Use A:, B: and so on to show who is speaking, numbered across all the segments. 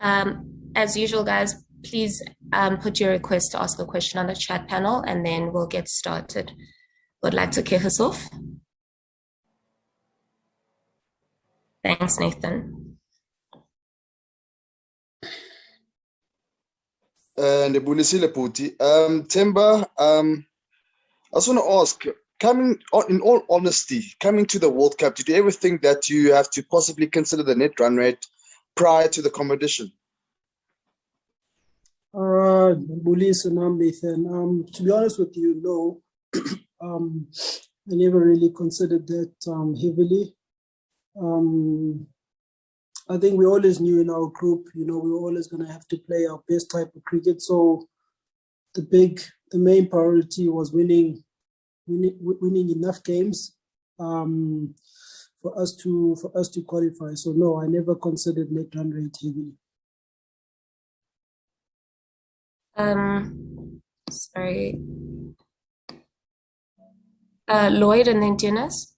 A: As usual, guys, please put your request to ask a question on the chat panel, and then we'll get started. Would like to kick us off? Thanks, Nathan.
B: Temba, I just want to ask, in all honesty, coming to the World Cup, did you ever think that you have to possibly consider the net run rate prior to the competition?
C: Nathan, to be honest with you, no. I never really considered that heavily. I think we always knew in our group, we were always going to have to play our best type of cricket. So the main priority was winning enough games for us to qualify. So no, I never considered net run rate heavily.
A: Sorry. Lloyd and then Dennis,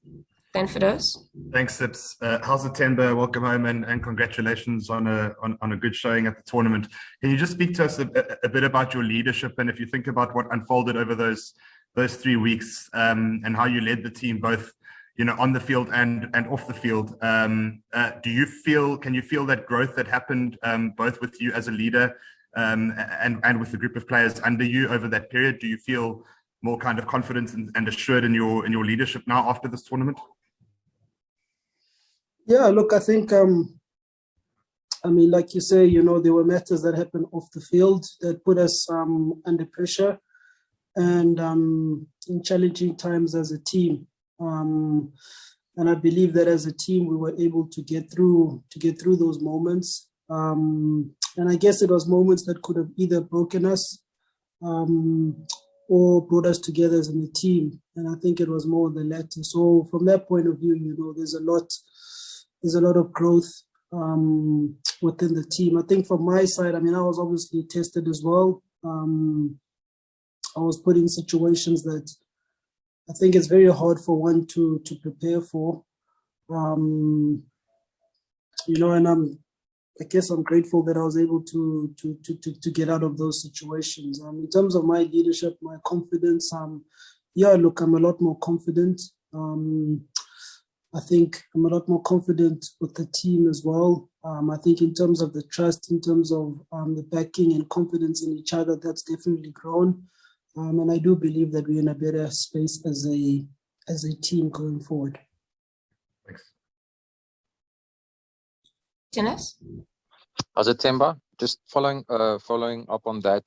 A: then Fidos.
D: Thanks, Sips. How's it, Temba? Welcome home and congratulations on a good showing at the tournament. Can you just speak to us a bit about your leadership, and if you think about what unfolded over those 3 weeks and how you led the team both on the field and off the field? Can you feel that growth that happened both with you as a leader and with the group of players under you over that period? Do you feel more kind of confident and assured in your leadership now after this tournament?
C: Yeah, look, I think, like you say, there were matters that happened off the field that put us under pressure and in challenging times as a team. And I believe that as a team, we were able to get through those moments. And I guess it was moments that could have either broken us or brought us together as a team. And I think it was more the latter. So from that point of view, there's a lot of growth within the team. I think from my side, I was obviously tested as well. I was put in situations that I think it's very hard for one to prepare for. And I guess I'm grateful that I was able to get out of those situations. In terms of my leadership, my confidence, I'm a lot more confident. I think I'm a lot more confident with the team as well. I think in terms of the trust, in terms of the backing and confidence in each other, that's definitely grown. And I do believe that we're in a better space as a team going forward.
D: Thanks.
A: Dennis?
E: How's it, Temba? Just following up on that,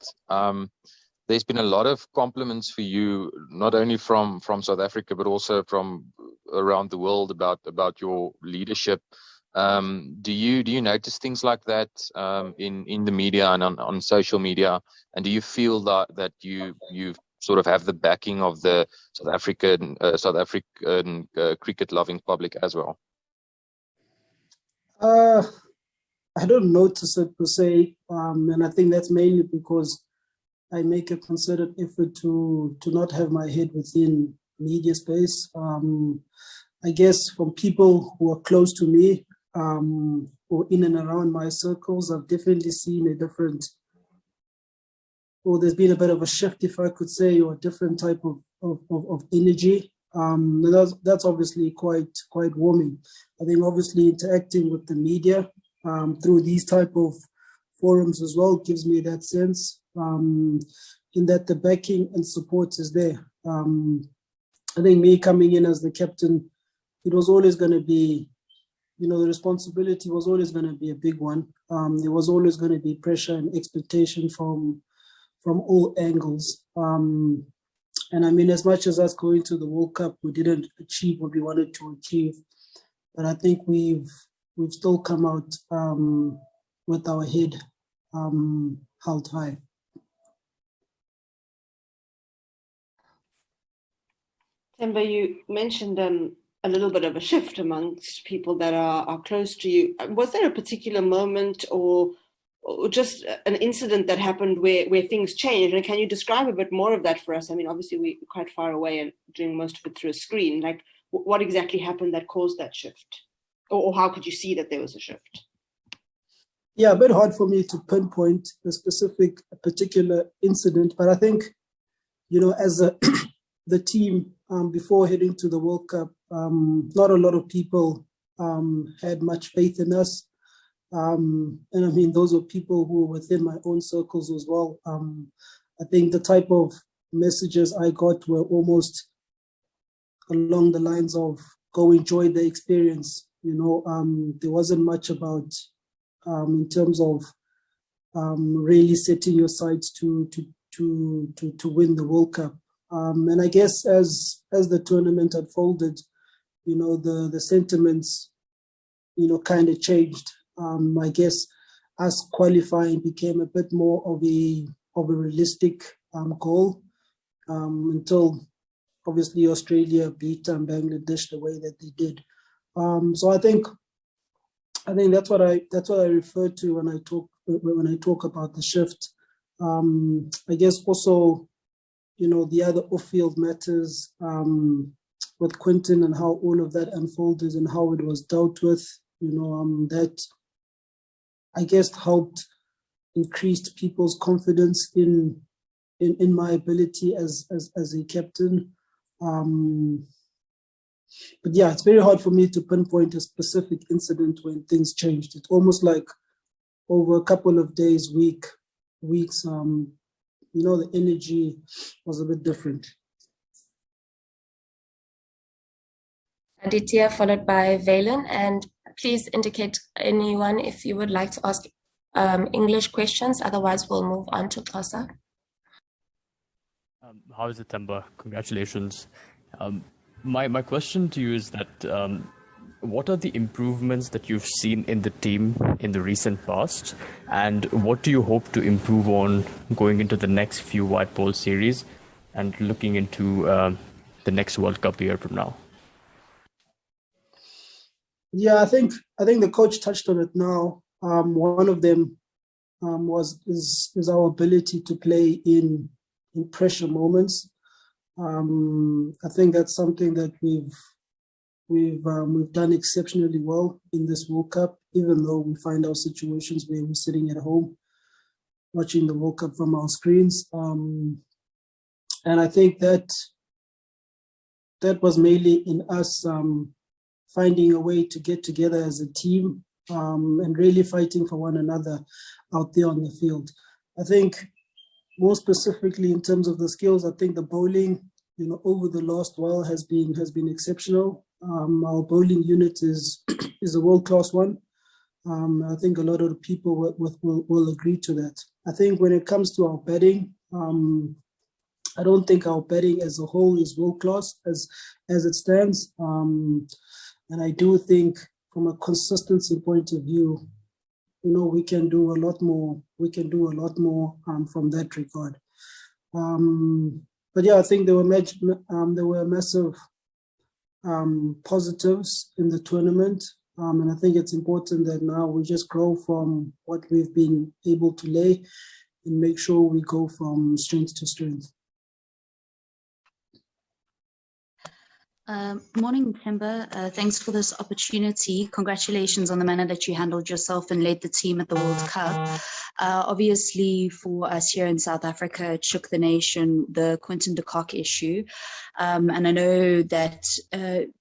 E: there's been a lot of compliments for you, not only from South Africa, but also from around the world about your leadership. Do you notice things like that in the media and on social media? And do you feel that you sort of have the backing of the South African cricket loving public as well?
C: I don't notice it per se, and I think that's mainly because I make a concerted effort to not have my head within media space. I guess from people who are close to me or in and around my circles, I've definitely seen there's been a bit of a shift, if I could say, or a different type of energy. That's obviously quite warming. I think obviously interacting with the media through these type of forums as well gives me that sense in that the backing and support is there. I think me coming in as the captain, it was always going to be, the responsibility was always going to be a big one. There was always going to be pressure and expectation from all angles. And as much as us going to the World Cup, we didn't achieve what we wanted to achieve. But I think we've still come out with our head held high.
F: Temba, you mentioned a little bit of a shift amongst people that are close to you. Was there a particular moment or just an incident that happened where things changed? And can you describe a bit more of that for us? Obviously we're quite far away and doing most of it through a screen. Like, what exactly happened that caused that shift? Or how could you see that there was a shift?
C: Yeah, a bit hard for me to pinpoint a particular incident, but I think, as the team, before heading to the World Cup, not a lot of people had much faith in us. And I mean, those were people who were within my own circles as well. I think the type of messages I got were almost along the lines of go enjoy the experience. There wasn't much about in terms of really setting your sights to win the World Cup. And I guess as the tournament unfolded, the sentiments, kind of changed. I guess us qualifying became a bit more of a realistic goal until obviously Australia beat Bangladesh the way that they did. So I think that's what I refer to when I talk about the shift. I guess also, the other off-field matters with Quinton and how all of that unfolded and how it was dealt with. That I guess helped increased people's confidence in my ability as a captain. But yeah, it's very hard for me to pinpoint a specific incident when things changed. It's almost like over a couple of days, weeks, the energy was a bit different.
A: Aditya, followed by Valen, and please indicate anyone if you would like to ask English questions. Otherwise, we'll move on to Xhosa.
G: How is it, Temba? Congratulations. My question to you is that what are the improvements that you've seen in the team in the recent past, and what do you hope to improve on going into the next few White Ball series and looking into the next World Cup year from now?
C: Yeah, I think the coach touched on it now. One of them is our ability to play in pressure moments. I think that's something that we've done exceptionally well in this World Cup, even though we find our situations where we're sitting at home watching the World Cup from our screens. And I think that was mainly in us finding a way to get together as a team and really fighting for one another out there on the field. I think more specifically in terms of the skills, I think the bowling, over the last while has been exceptional. Our bowling unit is a world-class one. I think a lot of the people will agree to that. I think when it comes to our batting, I don't think our batting as a whole is world-class as it stands. And I do think from a consistency point of view, we can do a lot more. We can do a lot more from that regard. But yeah, I think there were massive positives in the tournament, and I think it's important that now we just grow from what we've been able to lay and make sure we go from strength to strength.
H: Morning, Temba. Thanks for this opportunity. Congratulations on the manner that you handled yourself and led the team at the World Cup. Obviously, for us here in South Africa, it shook the nation, the Quinton de Kock issue. And I know that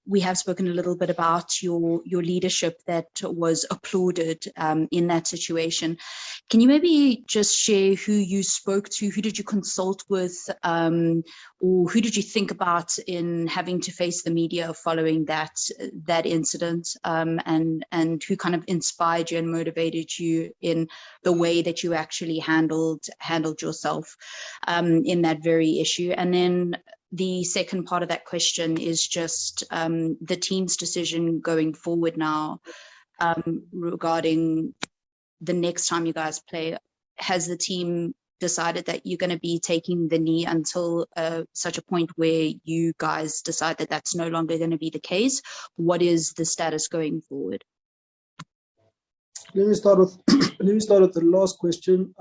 H: we have spoken a little bit about your leadership that was applauded in that situation. Can you maybe just share who you spoke to? Who did you consult with? Or who did you think about in having to face the media following that incident, and who kind of inspired you and motivated you in the way that you actually handled yourself in that very issue? And then the second part of that question is just the team's decision going forward now regarding the next time you guys play. Has the team decided that you're going to be taking the knee until such a point where you guys decide that that's no longer going to be the case? What is the status going forward?
C: Let me start with the last question.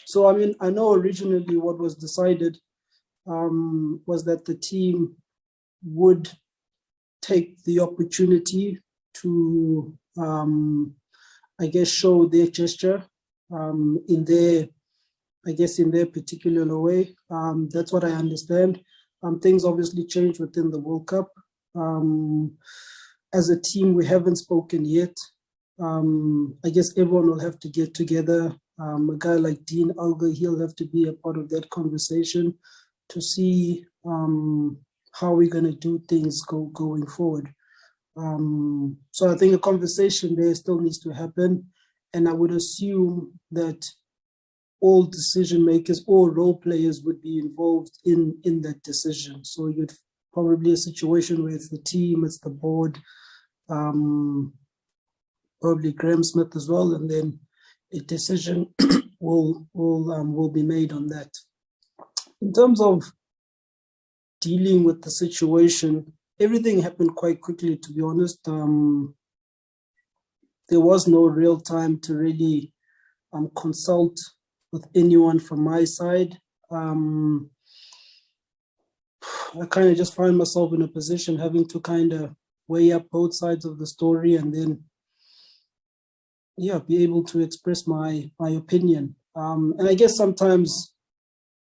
C: So I mean, I know originally what was decided was that the team would take the opportunity to I guess, show their gesture in their particular way. That's what I understand. Things obviously changed within the World Cup. As a team, we haven't spoken yet. I guess everyone will have to get together. A guy like Dean Alger, he'll have to be a part of that conversation to see how we're going to do things going forward. So I think a conversation there still needs to happen. And I would assume that all decision makers, all role players would be involved in that decision. So you'd probably a situation where it's the team, it's the board, probably Graham Smith as well, and then a decision will be made on that. In terms of dealing with the situation, everything happened quite quickly, to be honest. There was no real time to really consult with anyone from my side. I kind of just find myself in a position having to kind of weigh up both sides of the story and then, be able to express my opinion. And I guess sometimes,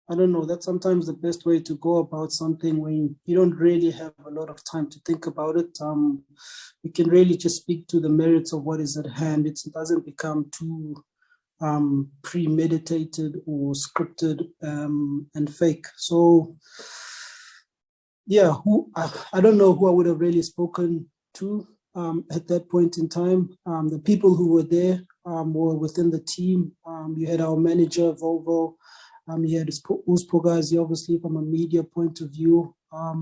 C: I don't know, that's sometimes the best way to go about something when you don't really have a lot of time to think about it. You can really just speak to the merits of what is at hand. It doesn't become too premeditated or scripted and fake. So, I don't know who I would have really spoken to at that point in time. The people who were there were within the team. You had our manager, Volvo. You had Uspogazi, obviously, from a media point of view. I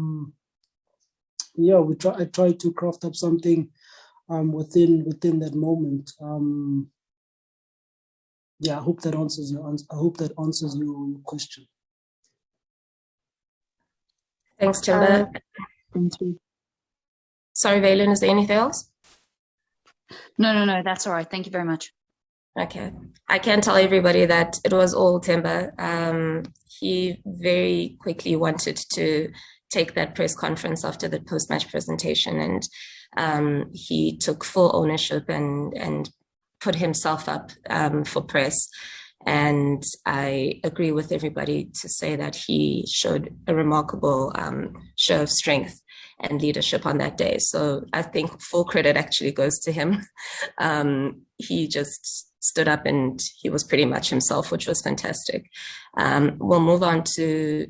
C: tried to craft up something within that moment. I hope that answers your question.
A: Thanks, Temba.
H: Thank you.
A: Sorry, Valen, is there anything else?
H: No, that's all right. Thank you very much.
A: Okay. I can tell everybody that it was all Temba. He very quickly wanted to take that press conference after the post-match presentation, and he took full ownership and put himself up for press. And I agree with everybody to say that he showed a remarkable show of strength and leadership on that day. So I think full credit actually goes to him. He just stood up and he was pretty much himself, which was fantastic. We'll move on to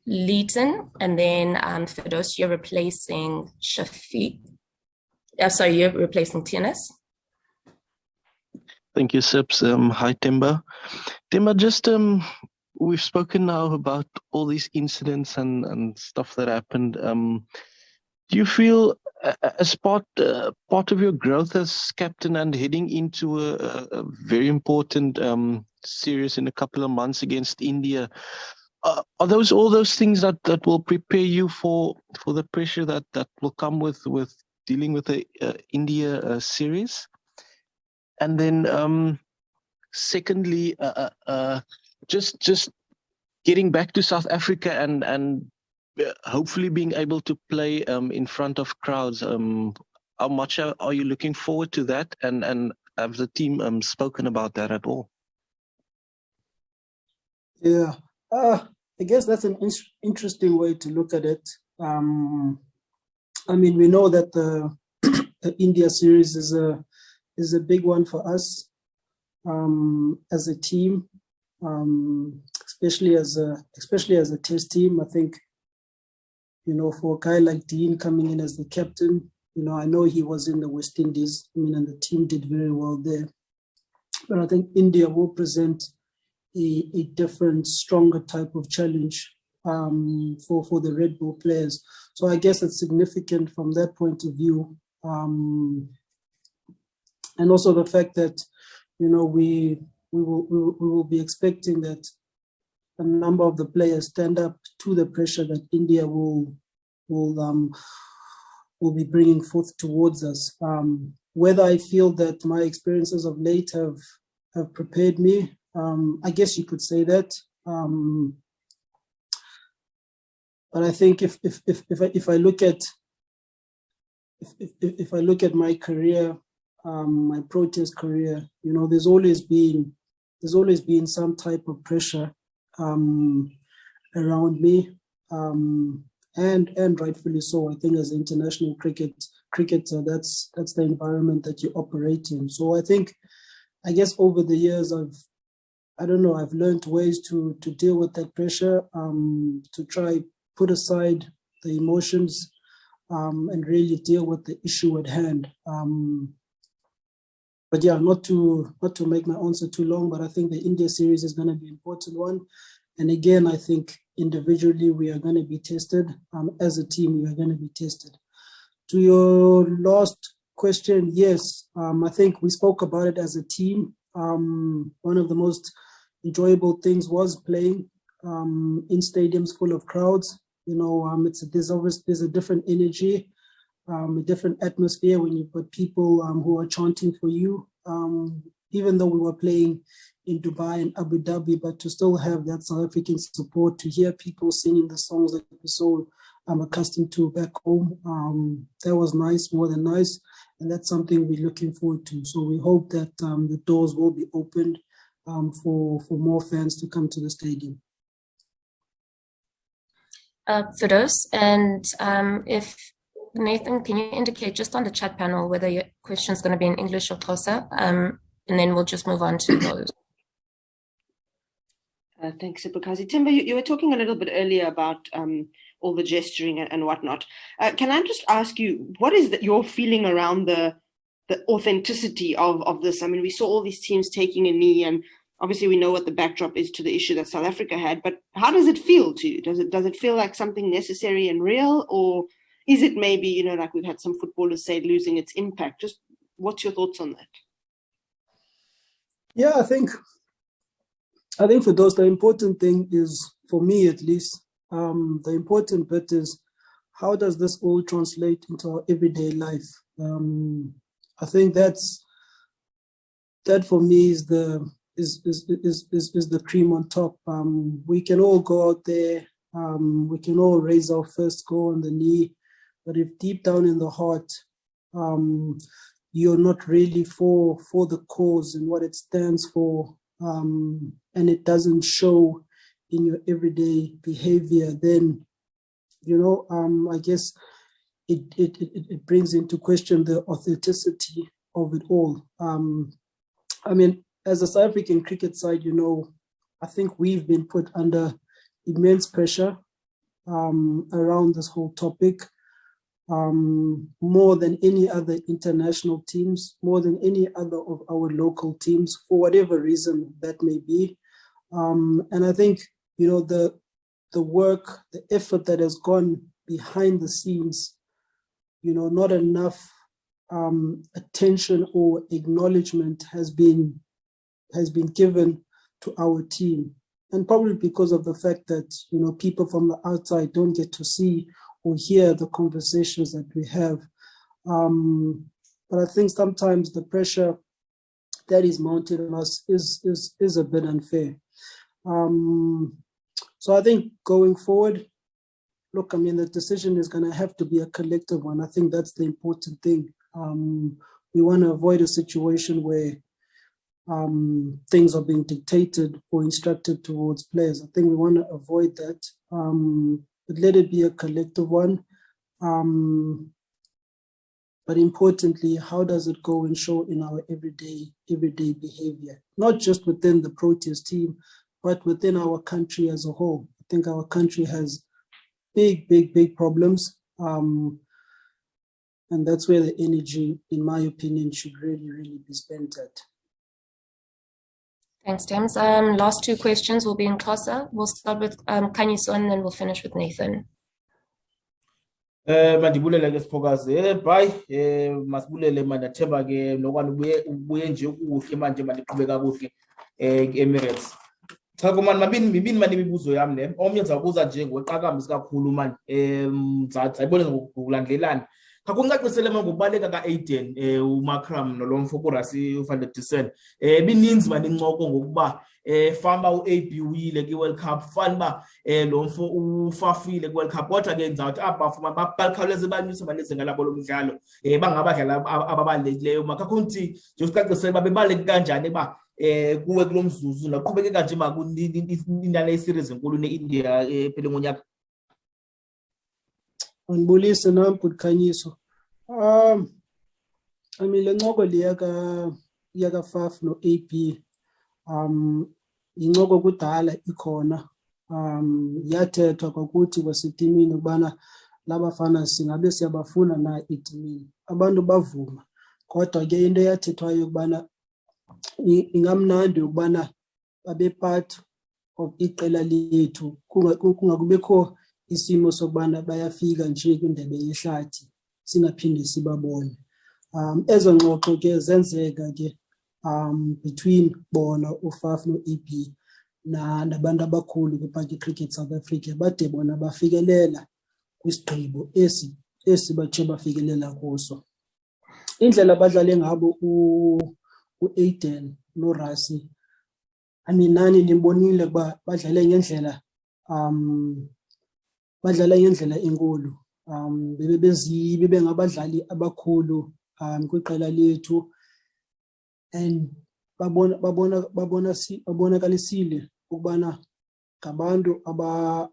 A: Leighton, and then Fidos, you're replacing Shafiq. You're replacing Tianis.
I: Thank you, Sips. Hi, Temba. Temba, just we've spoken now about all these incidents and stuff that happened. Do you feel, as part of your growth as captain and heading into a very important series in a couple of months against India, are all those things that will prepare you for the pressure that will come with dealing with the India series? And then, secondly, just getting back to South Africa and hopefully being able to play in front of crowds. How much are you looking forward to that? And have the team spoken about that at all?
C: Yeah, I guess that's an interesting way to look at it. I mean, we know that the India series is a big one for us as a team, especially as a test team. I think, for a guy like Dean coming in as the captain, I know he was in the West Indies, and the team did very well there. But I think India will present a different, stronger type of challenge for the Red Bull players. So I guess it's significant from that point of view. And also the fact that, we will be expecting that a number of the players stand up to the pressure that India will be bringing forth towards us. Whether I feel that my experiences of late have prepared me, I guess you could say that. But I think if I look at my career, my Proteas career, there's always been some type of pressure around me, and rightfully so. I think as an international cricketer, that's the environment that you operate in. So I guess over the years I've learned ways to deal with that pressure, to try put aside the emotions, and really deal with the issue at hand. But yeah, not to make my answer too long, but I think the India series is going to be an important one. And again, I think individually we are going to be tested. As a team, we are going to be tested. To your last question, yes, I think we spoke about it as a team. One of the most enjoyable things was playing in stadiums full of crowds. There's a different energy, a different atmosphere when you've got people who are chanting for you. Even though we were playing in Dubai and Abu Dhabi, but to still have that South African support, to hear people singing the songs that we're so accustomed to back home, that was nice, more than nice, and that's something we're looking forward to. So we hope that the doors will be opened for more fans to come to the stadium.
A: Firdous, and if Nathan, can you indicate just on the chat panel whether your question is going to be in English or Xhosa, and then we'll just move on to those.
F: Thanks, Sibukazi. Temba, you were talking a little bit earlier about all the gesturing and whatnot. Can I just ask you, what is your feeling around the authenticity of this? I mean, we saw all these teams taking a knee, and obviously we know what the backdrop is to the issue that South Africa had, but how does it feel to you? Does it feel like something necessary and real, or is it maybe, like we've had some footballers say, losing its impact? Just what's your thoughts on that?
C: Yeah, I think for those, the important thing is, for me at least, the important bit is, how does this all translate into our everyday life? I think that for me is the cream on top. We can all go out there, we can all raise our first goal on the knee, but if deep down in the heart, you're not really for the cause and what it stands for, and it doesn't show in your everyday behavior, then I guess it brings into question the authenticity of it all. I mean, as a South African cricket side, I think we've been put under immense pressure around this whole topic, more than any other international teams, more than any other of our local teams, for whatever reason that may be. And I think, the work, the effort that has gone behind the scenes, not enough attention or acknowledgement has been given to our team. And probably because of the fact that, people from the outside don't get to see or hear the conversations that we have. But I think sometimes the pressure that is mounted on us is a bit unfair. So I think going forward, look, I mean, the decision is going to have to be a collective one. I think that's the important thing. We want to avoid a situation where things are being dictated or instructed towards players. I think we want to avoid that. But let it be a collective one. But importantly, how does it go and show in our everyday behavior? Not just within the Proteas team, but within our country as a whole. I think our country has big problems. And that's where the energy, in my opinion, should really be spent at.
A: Thanks, Thames. Last two questions will be in Xhosa. We'll start with Kanyiso, and then we'll finish with Nathan.
J: Mandibulele ke Siphokazi. Bye. Masibulele mandathemba ke lokwane ubuye nje ukuhle manje mandiqhubeka kakuhle eMemirates. Cha komani mabini mani imibuzo yami le. Omnye ngizakubuza nje ngokweqakamba isikakhulu manje. Sayibona ngokulandelana. Kakuncacisele ngokubaleka ka-Aiden uMakram nolomfo kurasi uVan der Dussen bininzi banincoko ngokuba famba u-AB uyile kwi-World Cup fanuba lo mfo ufafile kwi-World Cup kodwa ke ngizawuthi abafuma bakhawuleze banyuse banezinga labo lomdlalo bangabadlali ababalulekileyo makakhunti nje usicacisele uba bebaluleke kanjani ba kuwe kulo mzuzu naqhubekeka nje makuninana i-series enkulu ne-India ephele ngonyaka.
C: Andibulise nam Bhutikhanyiso. I mean le ncoko yaka Faf no AB incoko kudala ikhona yathethwa kwakuthi kwasitimini ukubana labafana singabe siyabafuna na etimini abantu bavuma kodwa ke into yathethwayo ukubana ingamnandi ukubana babe part of iqela lethu kungakubekho isimo sokubana bayafika nje kwindebe yehlathi singaphinde sibabone. Ezo ngxoxo ke zenzeka ke between bona uFaf no EP nabantu abakhulu kwiParty Cricket South Africa bade bona bafikelela kwisigqibo esi bathe bafikelela kuso. Indlela abadlale ngabo u-Aiden noRasi nani nimbonile kuba badlale ngendlela enkulu bebe ngabadlali abakhulu kwiqela lethu and babonakalisile ukubana ngabantu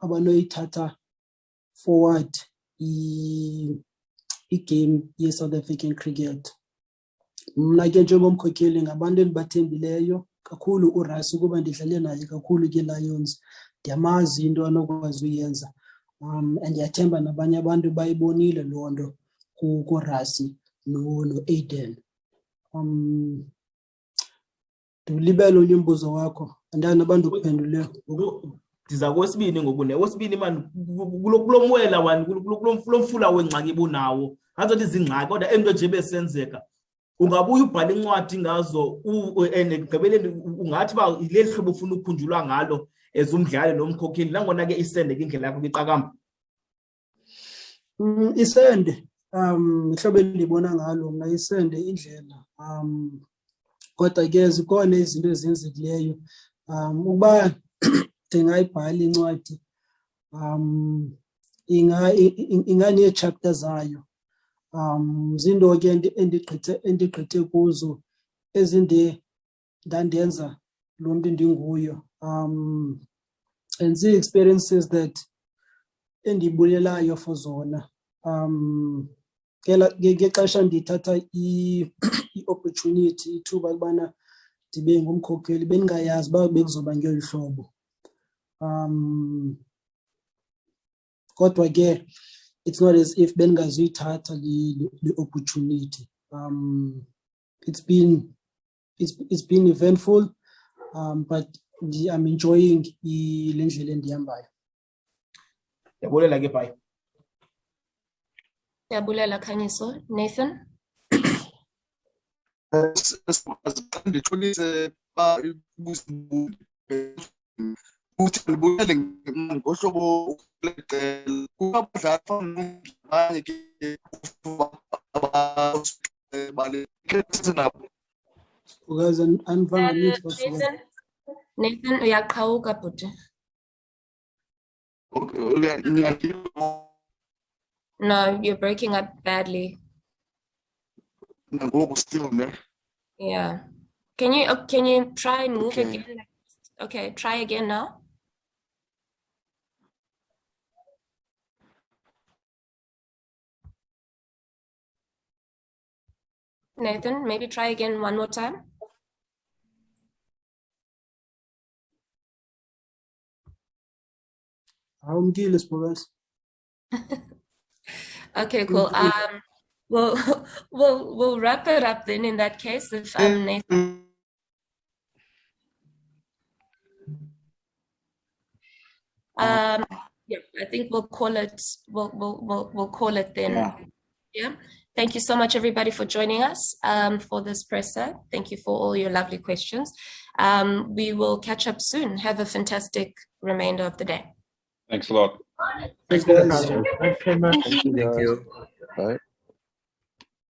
C: abanoyithatha forward igame ye-South African cricket. Mna ke njengomkhokheli ngabantu endibathembileyo kakhulu uRasi kuba ndidlale naye kakhulu ke-Lions ndiyamazi into anokwazi uyenza and ndiyathemba nabanye abantu bayibonile loo nto kuRasi no-Aiden. Ndilibele umbuzo wakho andani abantu kuphendule
J: ndiza kwesibini ngokwesibini man kulo mwela wani kulo mfula wengxaki bunawo azothi zingxaki kodwa ento nje besenzeka ungabuya ubhala incwadi ngazo ekugqibeleni ungathi ba ile hlobo ufuna ukukhunjulwa ngalo ezumdlali nomkhokheli nangona ke isende ke indlela yakho kwiqakamba
C: isende ihlobo endibona ngalo mna isende indlela kodwa ke zikhona izinto ezenzekileyo ukuba ndingayibhala incwadi ingane-chapter zayo zinto ke endigqithe kuzo ndandenza lo mntu ndinguyo and zii-experiences that endibulelayo for zona ngexesha ndithatha i-opportunity ithuba ukubana ndibe ngumkhokheli bendingayazi uba bekuzoba ngeli hlobo kodwa ke it's not as if bendingazuyithatha the opportunity. It's been eventful but I'm enjoying le ndlela endihambayo.
J: Ndiyabulela ke bye.
A: Ndiyabulela Khanyiso. Nathan?
B: Ndithulise ba ukuthi ngibuyele ngohlobo ulecela kubadlali abanye ke abasebenabo
C: ukaze anivanga nithi
A: Nathan uyaqhawuka bhuti. No, you're breaking up badly. Yeah. Can you try and move again? Okay, try again now. Nathan, maybe try again one more time. Okay, cool. We'll wrap it up then in that case. If Nathan. Yeah, I think we'll call it. We'll call it then. Yeah. Thank you so much, everybody, for joining us for this presser. Thank you for all your lovely questions. We will catch up soon. Have a fantastic remainder of the day.
K: Thanks a lot.
C: Thanks, guys.
G: Thank you.
I: Bye.